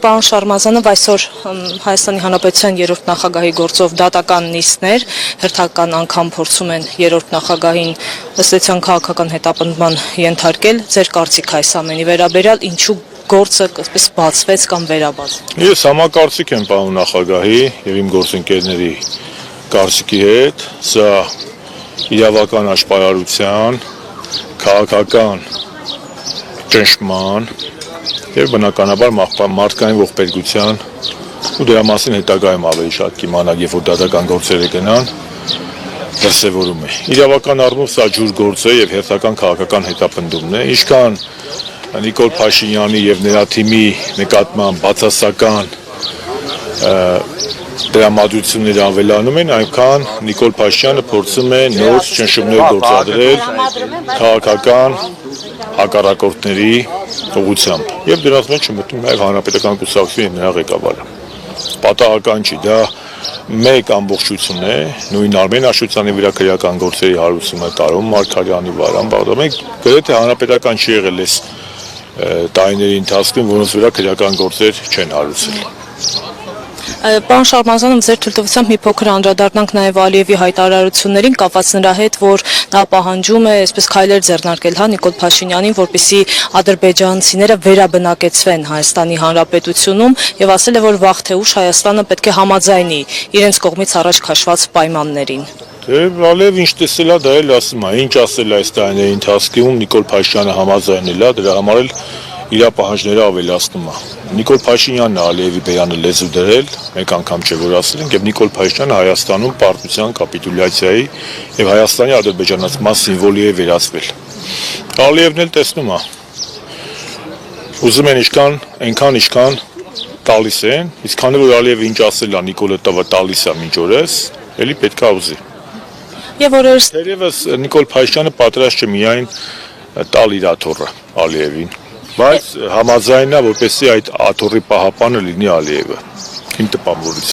Պարոն Շարմազանով, այսօր Հայաստանի Հանրապետության երրորդ նախագահի գործով դատական նիստներ, հերթական անգամ փորձում են երրորդ նախագահին ըստ էության քաղաքական հետապնդման ենթարկել, ձեր կարծիք այս ամենի վերաբերյալ, ինչու գործը այսպես բացվեց կամ վերաբացվեց։ Ես համակարծիք եմ պարոն նախագահի եւ իմ գործընկերների կարծիքի հետ, սա իրավական աշխարհարության, քաղաքական ճնշման եւ բնականաբար մարդկային ողբերգության ու դրա մասին հետագայում ավելի շատ կիմանալ, երբ որ դատական գործերը գնան, դրսևորում է։ Իրավական առումով սա ջուր գործ է եւ հերթական քաղաքական հետապնդումն է, ինչքան Նիկոլ Փաշինյանի եւ նրա թիմի նկատմամբ բացասական դրամատուրգությունները ավելանում են, այնքան Նիկոլ Փաշինյանը փորձում է նոր ճնշումներ գործադրել քաղաքական հակառակորդների ուղղությամբ եւ դրանց մեջ մտնում նաեւ հանրապետական կուսակցությունը եւ նրա ղեկավարը։ Պատահական չի, դա մեկ ամբողջություն է, նույն Արմեն Աշոտյանի վրա քրեական գործերի հարուցումը, Տարոն Մարգարյանի, Վարան Բաղդասարյանի, գրեթե հանրապետական չի եղել այս տարիների ընթացքում, որոնց վրա քրեական գործեր չեն հարուցել։ Պարոն Շարմազանov, ձեր թույլտվությամբ մի փոքր անդրադառնանք նաև Ալիևի հայտարարություններին կապված նրա հետ, որ նա պահանջում է այսպես քայլեր ձեռնարկել Նիկոլ Փաշինյանին, որպեսզի ադրբեջանցիները վերաբնակեցվեն Հայաստանի Հանրապետությունում եւ ասել է, որ վաղ թե ուշ Հայաստանը պետք է համաձայնի իրենց կողմից առաջ քաշված պայմաններին։ Ալիև ինչ տեսել է, դա էլ ասում է, ինչ ասել է այս տարիների ընթացքում Նիկոլ Փաշինյանը համաձայնել է, դրա համար էլ իր պահանջները ավելացնում է։ Նիկոլ Փաշինյանն է Ալիևի բերանը լեզու դրել, մեկ անգամ չէ որ ասել ենք, եւ Նիկոլ Փաշինյանը Հայաստանում պարտության կապիտուլյացիայի եւ Հայաստանի ադրբեջանացման սիմվոլի է վերածվել։ Ալիևն էլ տեսնում է։ Ուզում են այնքան տալիս են, իսկ քանի որ Ալիևը ինչ ասել է Նիկոլը տալիս է մինչ օրս, էլի պետք է ուզի։ Եվ օրերս Թերևս Նիկոլ Փաշինյանը պատրաստ չէ միայն տալ իր աթոռը Ալիևին, բայց համաձայնա, որպեսզի այդ աթոռի պահապանը լինի Ալիևը։ Իմ տպավորությունն